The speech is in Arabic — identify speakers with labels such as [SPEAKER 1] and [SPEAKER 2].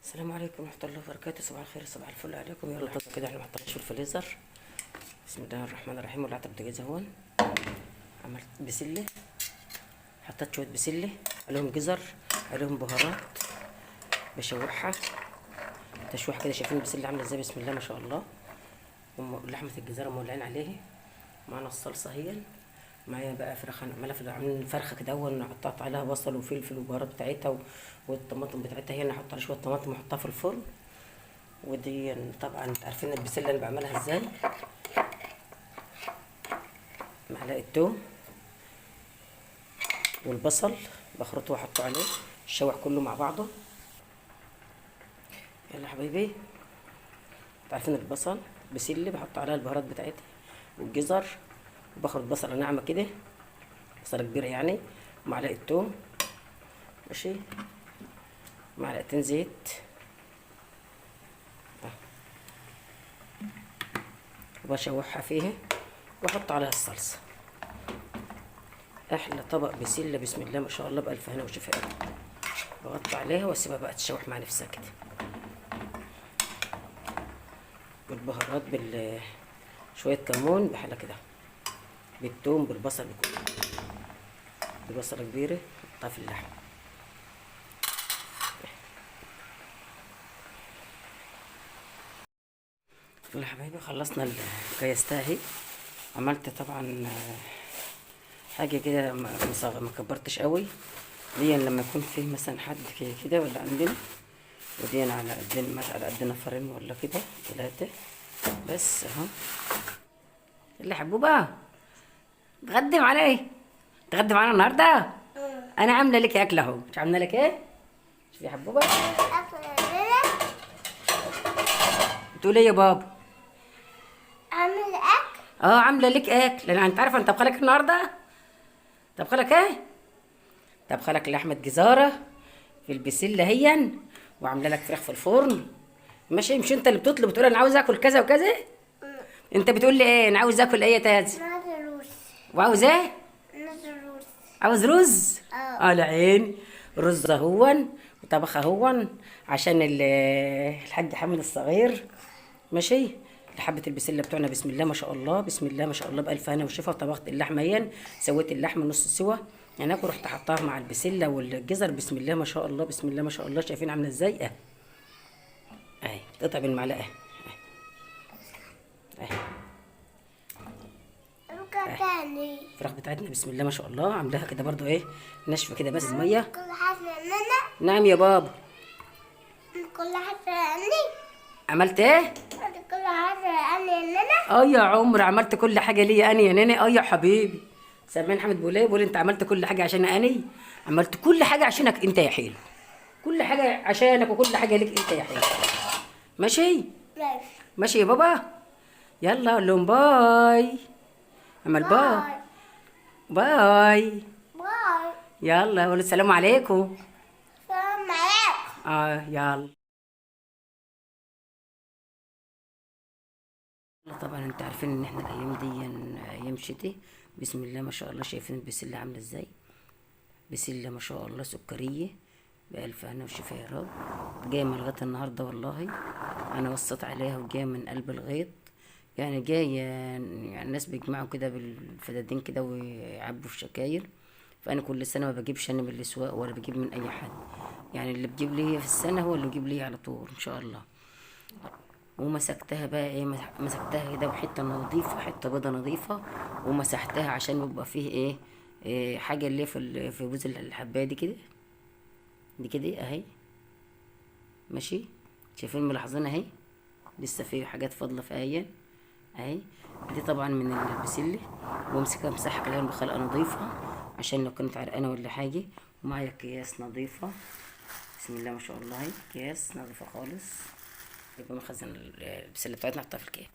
[SPEAKER 1] السلام عليكم ورحمة الله وبركاته. صباح الخير، صباح الفل عليكم. يلا طازة كده احنا محطناش في الفريزر. بسم الله الرحمن الرحيم. ولعت البوتاجاز اهون، عملت بسلة، حطيت شوية بسلة عليهم جزر عليهم بهارات، بشوحها تشويحة كده. شايفين البسلة عاملة ازاي؟ بسم الله ما شاء الله. لحمة الجزارة مولعين عليه، معانا الصلصة هي، معايا بقى فراخ عاملها عاملين فرخه كده اهون، قطعت عليها بصل وفلفل والبهارات بتاعتها والطماطم بتاعتها. هي انا هحط عليها شويه طماطم واحطها في الفرن. ودي طبعا انتوا عارفين البسله اللي بعملها ازاي. معلقه توم والبصل بخرطه واحطه عليه، الشوح كله مع بعضه. يلا حبايبي، انتوا عارفين البصل بسله بحط عليها البهارات بتاعتها والجزر، وبخرط بصله ناعمه كده، بصله كبيره يعني، ومعلقه توم ماشي، معلقتين زيت، وبشوحها فيها واحط عليها الصلصه. احلى طبق بسله بسم الله ما شاء الله، بالف هنا وشفاء. بغطي عليها واسيبها بقى تشوح مع نفسها كده، بالبهارات شويه كمون بحلة كده، بالثوم بالبصل بكله، ببصله كبيره احطها في اللحم. يلا حبايبي، خلصنا الكيستة اهي. عملت طبعا حاجه كده ما كبرتش قوي، دي لما يكون فيه مثلا حد كده ولا عندنا، ودي على قدنا مثلا، على قدنا فرن ولا كده 3 بس اهو. اللي حبوبه تغدي معانا ايه؟ تغدي معانا النهارده؟ انا عامله لك اكل اهو. مش عامله لك ايه؟ شوفي يا حبوبه. بتقول ايه يا بابا؟
[SPEAKER 2] عامل اكل؟
[SPEAKER 1] عامله لك اكل. انت عارفه انت طبخلك النهارده؟ طبخلك ايه؟ طبخلك لحمه جزاره في البسله هي، وعامله لك فراخ في الفرن ماشي. مش انت اللي بتطلب بتقول انا عاوز اكل كذا وكذا؟ انت بتقول لي ايه؟ انا عاوز اكل ايه يا تاز؟
[SPEAKER 2] نازل روز.
[SPEAKER 1] وعاوز ايه؟
[SPEAKER 2] نازل روز.
[SPEAKER 1] عاوز رز؟
[SPEAKER 2] اه.
[SPEAKER 1] على عين. رز اهون وطبخ اهون عشان الحاج حامد الصغير ماشي. حبه البسله بتوعنا بسم الله ما شاء الله، بسم الله ما شاء الله، بالف هنا وشفا. وطبخت اللحمه هي، سويت اللحمه نص سوا يعني، رحت حطاها مع البسله والجزر بسم الله ما شاء الله، بسم الله ما شاء الله. شايفين عامله ازاي؟ اهي تقطع بالمعلقه اهي.
[SPEAKER 2] ركع تاني.
[SPEAKER 1] الفراخ بتاعتنا بسم الله ما شاء الله، عاملاها كده برضو ايه، ناشفه كده بس ميه.
[SPEAKER 2] كل حاجة لنا.
[SPEAKER 1] نعم يا بابا.
[SPEAKER 2] كل حاجة لنا.
[SPEAKER 1] عملت ايه؟
[SPEAKER 2] كل حاجة لنا.
[SPEAKER 1] يا عمر، عملت كل حاجه ليا انا يا ناني. يا حبيبي. سامعين حمد بيقول ايه؟ بيقول انت عملت كل حاجه عشان اني. عملت كل حاجه عشانك انت يا حلو، كل حاجه عشانك وكل حاجه ليك انت يا حلو ماشي.
[SPEAKER 2] ماشي.
[SPEAKER 1] ماشي يا بابا. يلا قول لهم باي. عمل باي. باي.
[SPEAKER 2] باي.
[SPEAKER 1] يلا قول السلام عليكم.
[SPEAKER 2] سلام عليكم.
[SPEAKER 1] يلا. طبعا انت عارفين ان احنا الايام دي ايام شتاء. بسم الله ما شاء الله. شايفين البسله عامله ازاي؟ بسله ما شاء الله سكريه، بألف هنا وشفا يا رب. جايه من الغيط النهارده والله، انا وصيت عليها وجايه من قلب الغيط يعني. جايه يعني الناس بيجمعوا كده بالفدادين كده ويعبوا في شكاير. فانا كل سنه ما بجيبش انا من الاسواق ولا بجيب من اي حد يعني، اللي بجيب لي في السنه هو اللي بيجيب لي على طول ان شاء الله. ومسكتها بقى ايه، مسكتها كده وحته نظيفه، حته بيضه نظيفه، ومسحتها عشان يبقى فيه إيه حاجه اللي في بوز الحبايه دي كده، دي كده اهي ماشي. شايفين ملاحظين اهي لسه في حاجات فاضله في اهي. دي طبعا من البسله، وامسكها امسحها كده بخلقه نظيفه عشان لو كانت عرقانه ولا حاجه. ومعايا اكياس نظيفه بسم الله ما شاء الله، اهي اكياس نظيفه خالص. يبقى مخزن البسله بتاعتنا نحطها في الكيس.